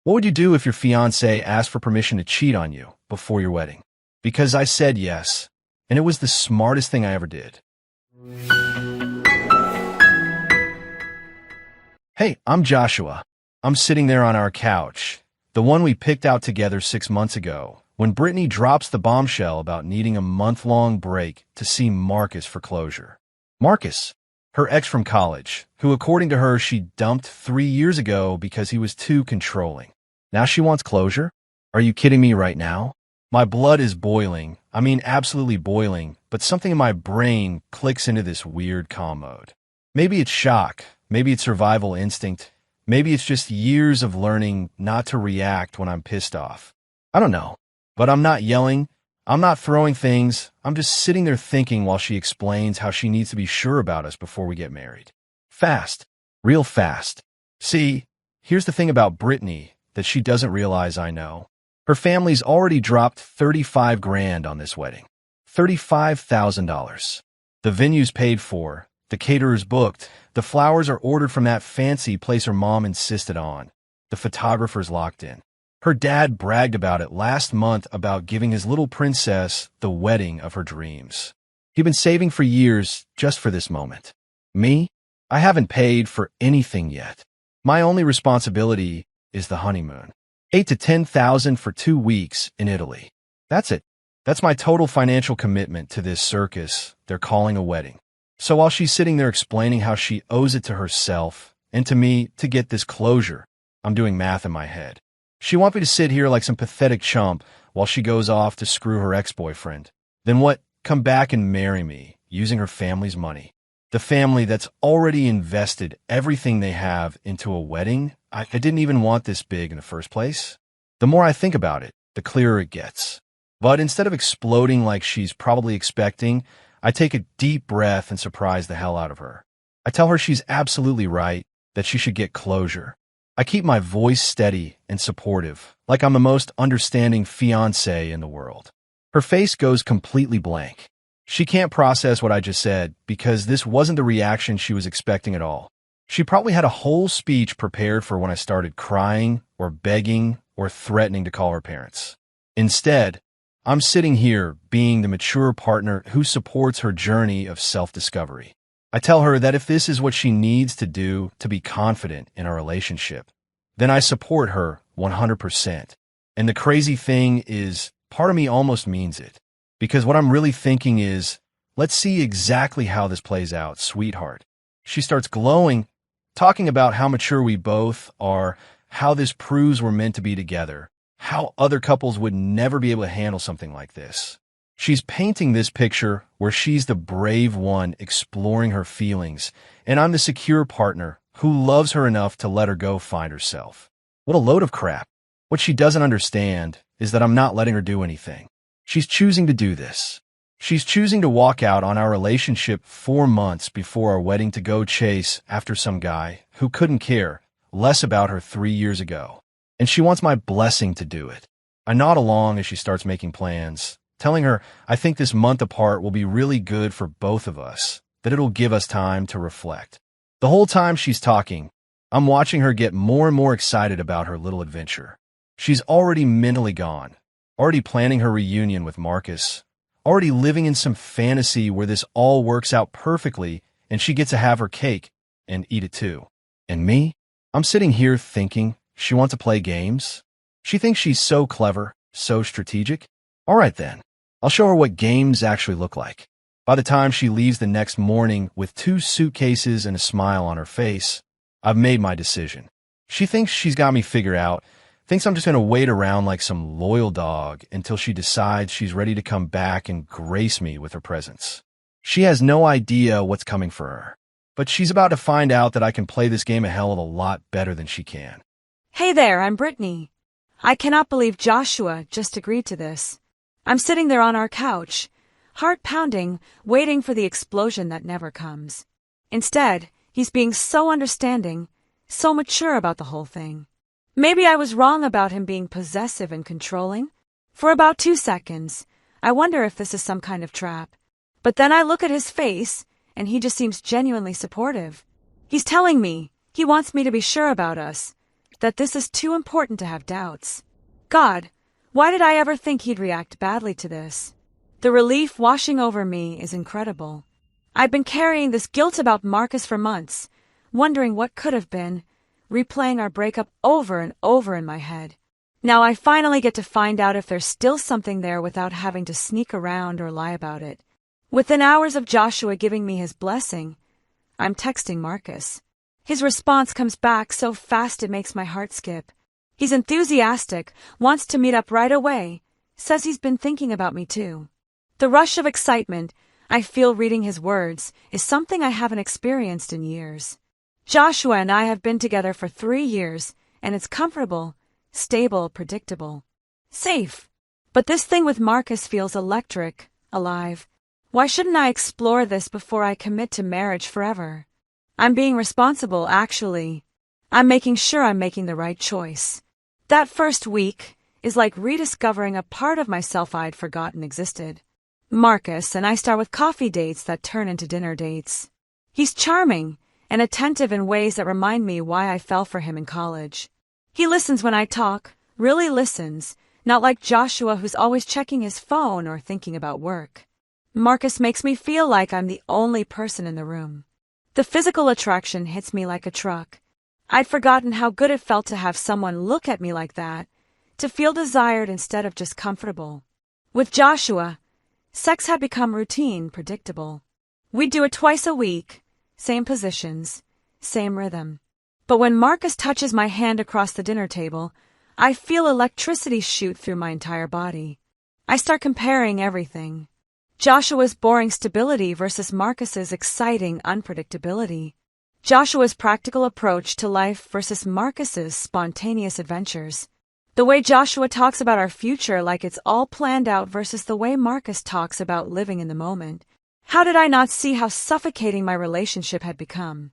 What would you do if your fiancé asked for permission to cheat on you before your wedding? Because I said yes, and it was the smartest thing I ever did. Hey, I'm Joshua. I'm sitting there on our couch, the one we picked out together 6 months ago, when Brittany drops the bombshell about needing a month-long break to see Marcus for closure. Marcus, her ex from college, who according to her she dumped 3 years ago because he was too controlling. Now she wants closure? Are you kidding me right now? My blood is boiling. I mean absolutely boiling, but something in my brain clicks into this weird calm mode. Maybe it's shock, maybe it's survival instinct, maybe it's just years of learning not to react when I'm pissed off. I don't know, but I'm not yelling, I'm not throwing things, I'm just sitting there thinking while she explains how she needs to be sure about us before we get married. Fast. Real fast. See, here's the thing about Brittany that she doesn't realize I know. Her family's already dropped 35 grand on this wedding. $35,000. The venue's paid for, the caterer's booked, the flowers are ordered from that fancy place her mom insisted on, the photographer's locked in. Her dad bragged about it last month about giving his little princess the wedding of her dreams. He'd been saving for years just for this moment. Me? I haven't paid for anything yet. My only responsibility is the honeymoon. 8 to 10,000 for 2 weeks in Italy. That's it. That's my total financial commitment to this circus they're calling a wedding. So while she's sitting there explaining how she owes it to herself and to me to get this closure, I'm doing math in my head. She wants me to sit here like some pathetic chump while she goes off to screw her ex-boyfriend. Then what? Come back and marry me using her family's money. The family that's already invested everything they have into a wedding. I didn't even want this big in the first place. The more I think about it, the clearer it gets. But instead of exploding like she's probably expecting, I take a deep breath and surprise the hell out of her. I tell her she's absolutely right, that she should get closure. I keep my voice steady and supportive, like I'm the most understanding fiancé in the world. Her face goes completely blank. She can't process what I just said because this wasn't the reaction she was expecting at all. She probably had a whole speech prepared for when I started crying or begging or threatening to call her parents. Instead, I'm sitting here being the mature partner who supports her journey of self-discovery. I tell her that if this is what she needs to do to be confident in our relationship, then I support her 100%. And the crazy thing is, part of me almost means it. Because what I'm really thinking is, let's see exactly how this plays out, sweetheart. She starts glowing, talking about how mature we both are, how this proves we're meant to be together, how other couples would never be able to handle something like this. She's painting this picture where she's the brave one exploring her feelings, and I'm the secure partner who loves her enough to let her go find herself. What a load of crap. What she doesn't understand is that I'm not letting her do anything. She's choosing to do this. She's choosing to walk out on our relationship 4 months before our wedding to go chase after some guy who couldn't care less about her 3 years ago. And she wants my blessing to do it. I nod along as she starts making plans, telling her I think this month apart will be really good for both of us, that it'll give us time to reflect. The whole time she's talking, I'm watching her get more and more excited about her little adventure. She's already mentally gone, already planning her reunion with Marcus, already living in some fantasy where this all works out perfectly and she gets to have her cake and eat it too. And me? I'm sitting here thinking she wants to play games. She thinks she's so clever, so strategic. All right then, I'll show her what games actually look like. By the time she leaves the next morning with 2 suitcases and a smile on her face, I've made my decision. She thinks she's got me figured out, thinks I'm just going to wait around like some loyal dog until she decides she's ready to come back and grace me with her presence. She has no idea what's coming for her, but she's about to find out that I can play this game a hell of a lot better than she can. Hey there, I'm Brittany. I cannot believe Joshua just agreed to this. I'm sitting there on our couch, heart pounding, waiting for the explosion that never comes. Instead, he's being so understanding, so mature about the whole thing. Maybe I was wrong about him being possessive and controlling. For about 2 seconds, I wonder if this is some kind of trap. But then I look at his face, and he just seems genuinely supportive. He's telling me he wants me to be sure about us, that this is too important to have doubts. God, why did I ever think he'd react badly to this? The relief washing over me is incredible. I've been carrying this guilt about Marcus for months, wondering what could have been, replaying our breakup over and over in my head. Now I finally get to find out if there's still something there without having to sneak around or lie about it. Within hours of Joshua giving me his blessing, I'm texting Marcus. His response comes back so fast it makes my heart skip. He's enthusiastic, wants to meet up right away, says he's been thinking about me too. The rush of excitement I feel reading his words is something I haven't experienced in years. Joshua and I have been together for 3 years, and it's comfortable, stable, predictable, safe. But this thing with Marcus feels electric, alive. Why shouldn't I explore this before I commit to marriage forever? I'm being responsible, actually. I'm making sure I'm making the right choice. That first week is like rediscovering a part of myself I'd forgotten existed. Marcus and I start with coffee dates that turn into dinner dates. He's charming and attentive in ways that remind me why I fell for him in college. He listens when I talk, really listens, not like Joshua who's always checking his phone or thinking about work. Marcus makes me feel like I'm the only person in the room. The physical attraction hits me like a truck. I'd forgotten how good it felt to have someone look at me like that, to feel desired instead of just comfortable. With Joshua, sex had become routine, predictable. We'd do it twice a week, same positions, same rhythm. But when Marcus touches my hand across the dinner table, I feel electricity shoot through my entire body. I start comparing everything. Joshua's boring stability versus Marcus's exciting unpredictability. Joshua's practical approach to life versus Marcus's spontaneous adventures. The way Joshua talks about our future like it's all planned out versus the way Marcus talks about living in the moment. How did I not see how suffocating my relationship had become?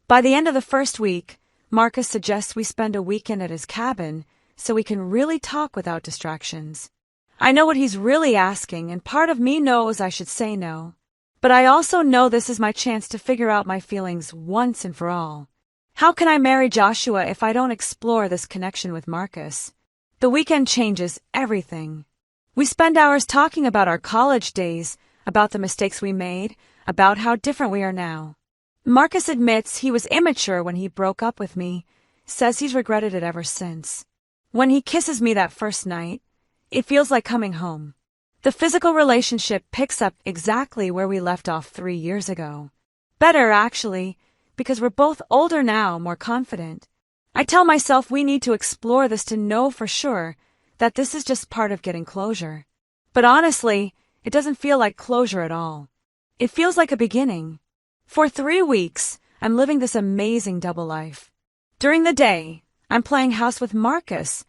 By the end of the first week, Marcus suggests we spend a weekend at his cabin so we can really talk without distractions. I know what he's really asking, and part of me knows I should say no. But I also know this is my chance to figure out my feelings once and for all. How can I marry Joshua if I don't explore this connection with Marcus? The weekend changes everything. We spend hours talking about our college days, about the mistakes we made, about how different we are now. Marcus admits he was immature when he broke up with me, says he's regretted it ever since. When he kisses me that first night, it feels like coming home. The physical relationship picks up exactly where we left off 3 years ago. Better, actually, because we're both older now, more confident. I tell myself we need to explore this to know for sure that this is just part of getting closure. But honestly, it doesn't feel like closure at all. It feels like a beginning. For 3 weeks, I'm living this amazing double life. During the day, I'm playing house with Marcus,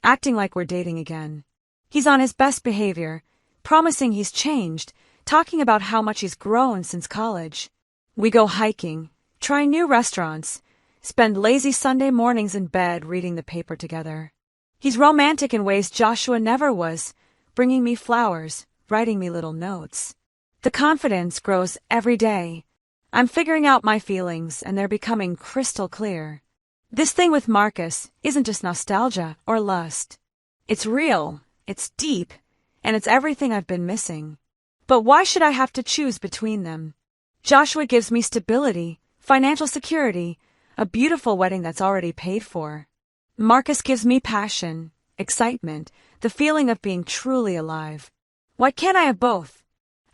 acting like we're dating again. He's on his best behavior, promising he's changed, talking about how much he's grown since college. We go hiking, try new restaurants, spend lazy Sunday mornings in bed reading the paper together. He's romantic in ways Joshua never was, bringing me flowers, writing me little notes. The confidence grows every day. I'm figuring out my feelings, and they're becoming crystal clear. This thing with Marcus isn't just nostalgia or lust. It's real. It's deep, and it's everything I've been missing. But why should I have to choose between them? Joshua gives me stability, financial security, a beautiful wedding that's already paid for. Marcus gives me passion, excitement, the feeling of being truly alive. Why can't I have both?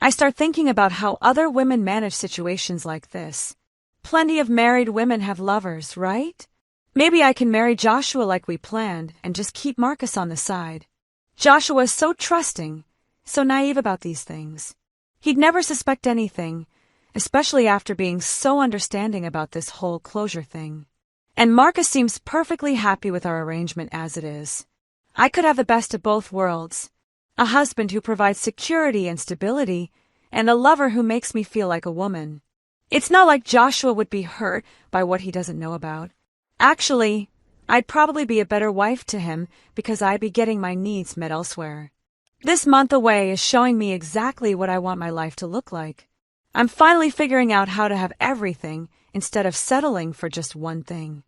I start thinking about how other women manage situations like this. Plenty of married women have lovers, right? Maybe I can marry Joshua like we planned and just keep Marcus on the side. Joshua is so trusting, so naive about these things. He'd never suspect anything, especially after being so understanding about this whole closure thing. And Marcus seems perfectly happy with our arrangement as it is. I could have the best of both worlds. A husband who provides security and stability, and a lover who makes me feel like a woman. It's not like Joshua would be hurt by what he doesn't know about. Actually, I'd probably be a better wife to him because I'd be getting my needs met elsewhere. This month away is showing me exactly what I want my life to look like. I'm finally figuring out how to have everything instead of settling for just one thing.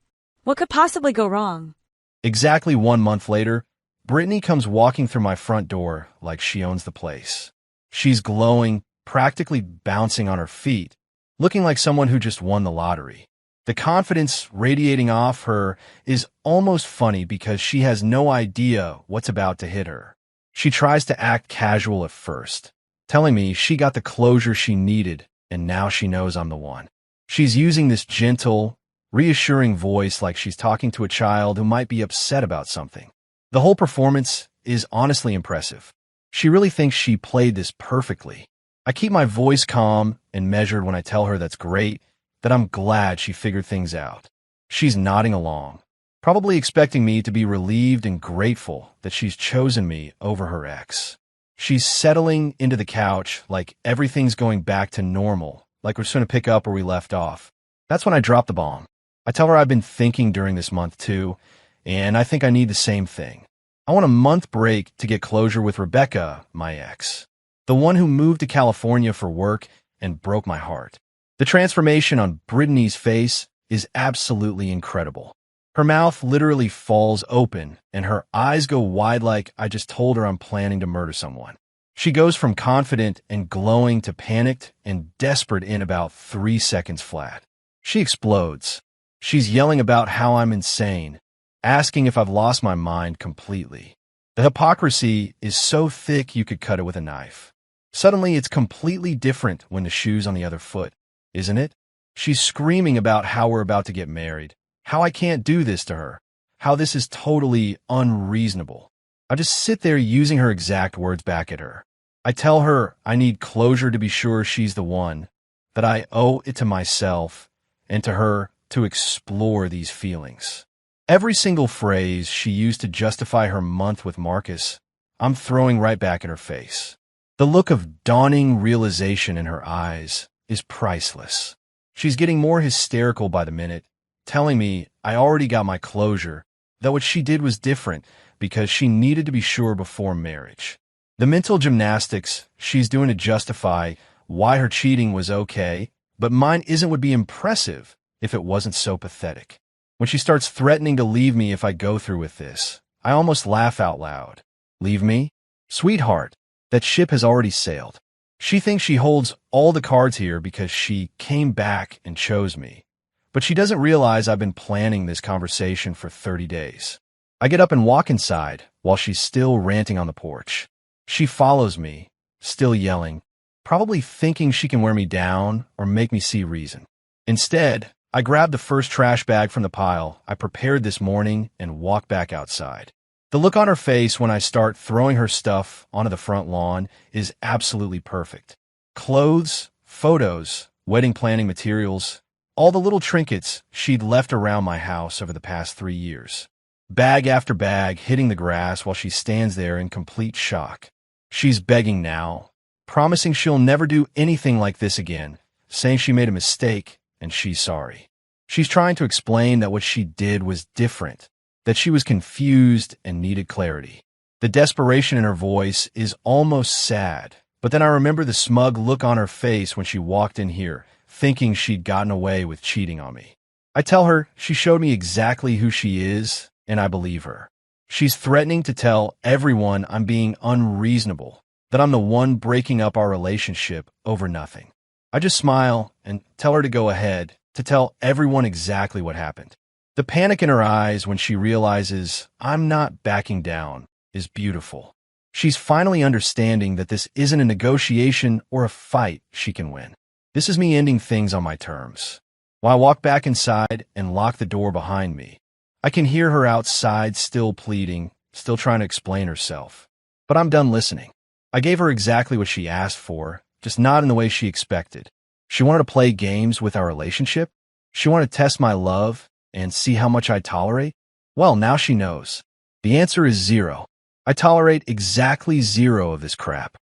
What could possibly go wrong? Exactly 1 month later, Brittany comes walking through my front door like she owns the place. She's glowing, practically bouncing on her feet, looking like someone who just won the lottery. The confidence radiating off her is almost funny because she has no idea what's about to hit her. She tries to act casual at first, telling me she got the closure she needed and now she knows I'm the one. She's using this gentle, reassuring voice like she's talking to a child who might be upset about something. The whole performance is honestly impressive. She really thinks she played this perfectly. I keep my voice calm and measured when I tell her that's great, that I'm glad she figured things out. She's nodding along, probably expecting me to be relieved and grateful that she's chosen me over her ex. She's settling into the couch like everything's going back to normal, like we're just going to pick up where we left off. That's when I drop the bomb. I tell her I've been thinking during this month too, and I think I need the same thing. I want a month break to get closure with Rebecca, my ex, the one who moved to California for work and broke my heart. The transformation on Brittany's face is absolutely incredible. Her mouth literally falls open, and her eyes go wide like I just told her I'm planning to murder someone. She goes from confident and glowing to panicked and desperate in about 3 seconds flat. She explodes. She's yelling about how I'm insane, asking if I've lost my mind completely. The hypocrisy is so thick you could cut it with a knife. Suddenly, it's completely different when the shoe's on the other foot, isn't it? She's screaming about how we're about to get married, how I can't do this to her, how this is totally unreasonable. I just sit there using her exact words back at her. I tell her I need closure to be sure she's the one, that I owe it to myself and to her to explore these feelings. Every single phrase she used to justify her month with Marcus, I'm throwing right back in her face. The look of dawning realization in her eyes is priceless. She's getting more hysterical by the minute, telling me I already got my closure, that what she did was different because she needed to be sure before marriage. The mental gymnastics she's doing to justify why her cheating was okay, but mine isn't would be impressive if it wasn't so pathetic. When she starts threatening to leave me if I go through with this, I almost laugh out loud. Leave me? Sweetheart, that ship has already sailed. She thinks she holds all the cards here because she came back and chose me. But she doesn't realize I've been planning this conversation for 30 days. I get up and walk inside while she's still ranting on the porch. She follows me, still yelling, probably thinking she can wear me down or make me see reason. Instead, I grab the first trash bag from the pile I prepared this morning and walk back outside. The look on her face when I start throwing her stuff onto the front lawn is absolutely perfect. Clothes, photos, wedding planning materials, all the little trinkets she'd left around my house over the past 3 years. Bag after bag hitting the grass while she stands there in complete shock. She's begging now, promising she'll never do anything like this again, saying she made a mistake and she's sorry. She's trying to explain that what she did was different, that she was confused and needed clarity. The desperation in her voice is almost sad, but then I remember the smug look on her face when she walked in here, thinking she'd gotten away with cheating on me. I tell her she showed me exactly who she is, and I believe her. She's threatening to tell everyone I'm being unreasonable, that I'm the one breaking up our relationship over nothing. I just smile and tell her to go ahead, to tell everyone exactly what happened. The panic in her eyes when she realizes I'm not backing down is beautiful. She's finally understanding that this isn't a negotiation or a fight she can win. This is me ending things on my terms. While I walk back inside and lock the door behind me, I can hear her outside still pleading, still trying to explain herself. But I'm done listening. I gave her exactly what she asked for, just not in the way she expected. She wanted to play games with our relationship. She wanted to test my love and see how much I tolerate. Well, now she knows. The answer is 0. I tolerate exactly 0 of this crap.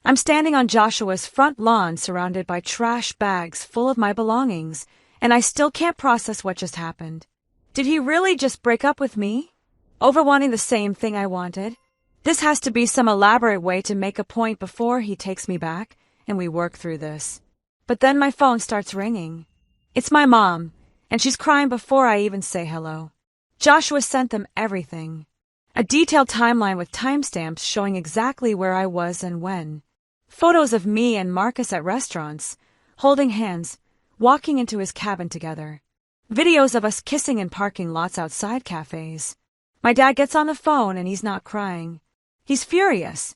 I'm standing on Joshua's front lawn surrounded by trash bags full of my belongings, and I still can't process what just happened. Did he really just break up with me? Over wanting the same thing I wanted? This has to be some elaborate way to make a point before he takes me back, and we work through this. But then my phone starts ringing. It's my mom, and she's crying before I even say hello. Joshua sent them everything. A detailed timeline with timestamps showing exactly where I was and when. Photos of me and Marcus at restaurants, holding hands, walking into his cabin together. Videos of us kissing in parking lots outside cafes. My dad gets on the phone and he's not crying. He's furious.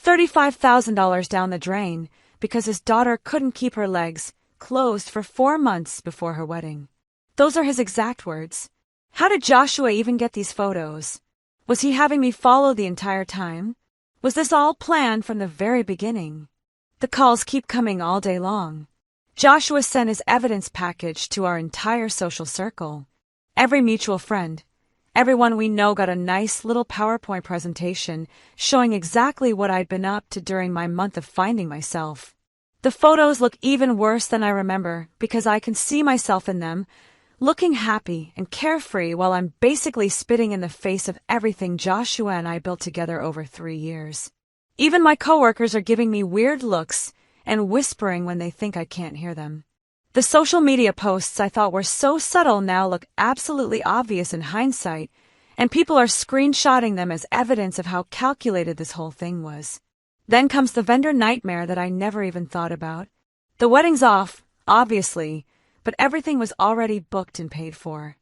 $35,000 down the drain because his daughter couldn't keep her legs closed for 4 months before her wedding. Those are his exact words. How did Joshua even get these photos? Was he having me follow the entire time? Was this all planned from the very beginning? The calls keep coming all day long. Joshua sent his evidence package to our entire social circle. Every mutual friend, everyone we know got a nice little PowerPoint presentation showing exactly what I'd been up to during my month of finding myself. The photos look even worse than I remember because I can see myself in them, looking happy and carefree while I'm basically spitting in the face of everything Joshua and I built together over 3 years. Even my coworkers are giving me weird looks and whispering when they think I can't hear them. The social media posts I thought were so subtle now look absolutely obvious in hindsight, and people are screenshotting them as evidence of how calculated this whole thing was. Then comes the vendor nightmare that I never even thought about. The wedding's off, obviously, but everything was already booked and paid for.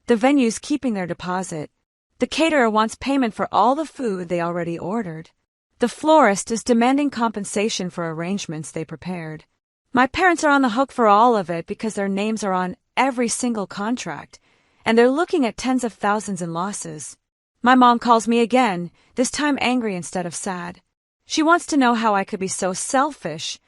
The venue's keeping their deposit. The caterer wants payment for all the food they already ordered. The florist is demanding compensation for arrangements they prepared. My parents are on the hook for all of it because their names are on every single contract, and they're looking at tens of thousands in losses. My mom calls me again, this time angry instead of sad. She wants to know how I could be so selfish,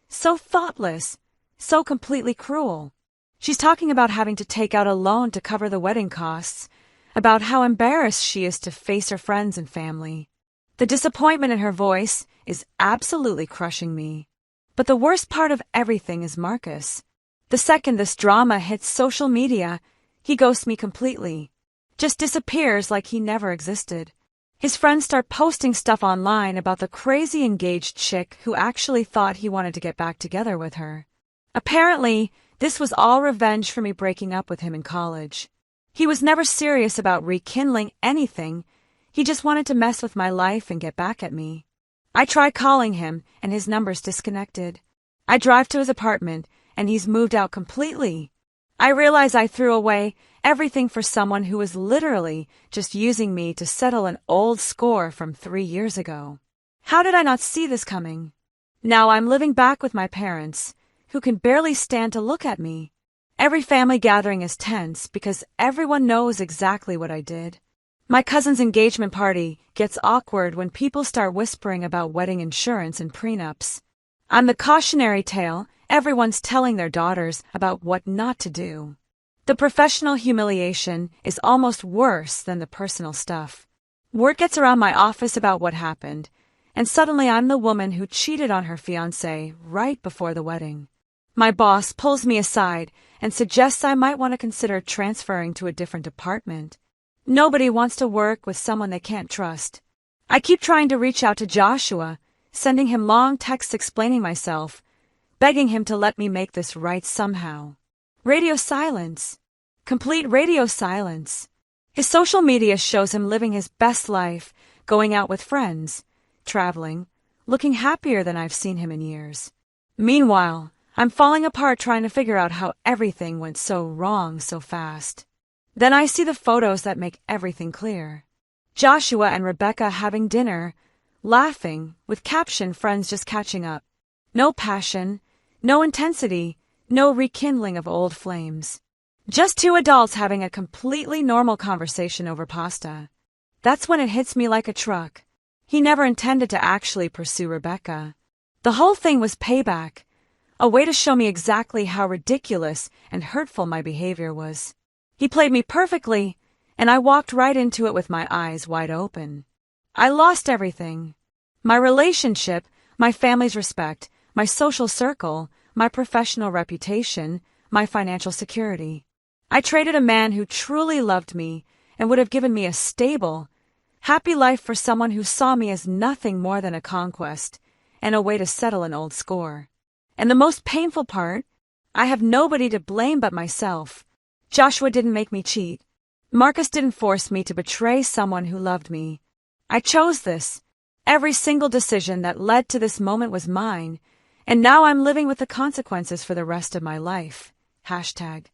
so thoughtless, so completely cruel. She's talking about having to take out a loan to cover the wedding costs, about how embarrassed she is to face her friends and family. The disappointment in her voice is absolutely crushing me. But the worst part of everything is Marcus. The second this drama hits social media, he ghosts me completely. Just disappears like he never existed. His friends start posting stuff online about the crazy engaged chick who actually thought he wanted to get back together with her. Apparently, this was all revenge for me breaking up with him in college. He was never serious about rekindling anything. He just wanted to mess with my life and get back at me. I try calling him, and his number's disconnected. I drive to his apartment, and he's moved out completely. I realize I threw away everything for someone who was literally just using me to settle an old score from 3 years ago. How did I not see this coming? Now I'm living back with my parents, who can barely stand to look at me. Every family gathering is tense because everyone knows exactly what I did. My cousin's engagement party gets awkward when people start whispering about wedding insurance and prenups. I'm the cautionary tale everyone's telling their daughters about what not to do. The professional humiliation is almost worse than the personal stuff. Word gets around my office about what happened, and suddenly I'm the woman who cheated on her fiancé right before the wedding. My boss pulls me aside and suggests I might want to consider transferring to a different department. Nobody wants to work with someone they can't trust. I keep trying to reach out to Joshua, sending him long texts explaining myself, begging him to let me make this right somehow. Radio silence. Complete radio silence. His social media shows him living his best life, going out with friends, traveling, looking happier than I've seen him in years. Meanwhile, I'm falling apart trying to figure out how everything went so wrong so fast. Then I see the photos that make everything clear. Joshua and Rebecca having dinner, laughing, with caption friends just catching up. No passion, no intensity, no rekindling of old flames. Just 2 adults having a completely normal conversation over pasta. That's when it hits me like a truck. He never intended to actually pursue Rebecca. The whole thing was payback, a way to show me exactly how ridiculous and hurtful my behavior was. He played me perfectly, and I walked right into it with my eyes wide open. I lost everything. My relationship, my family's respect, my social circle, my professional reputation, my financial security. I traded a man who truly loved me and would have given me a stable, happy life for someone who saw me as nothing more than a conquest and a way to settle an old score. And the most painful part, I have nobody to blame but myself. Joshua didn't make me cheat. Marcus didn't force me to betray someone who loved me. I chose this. Every single decision that led to this moment was mine, and now I'm living with the consequences for the rest of my life. Hashtag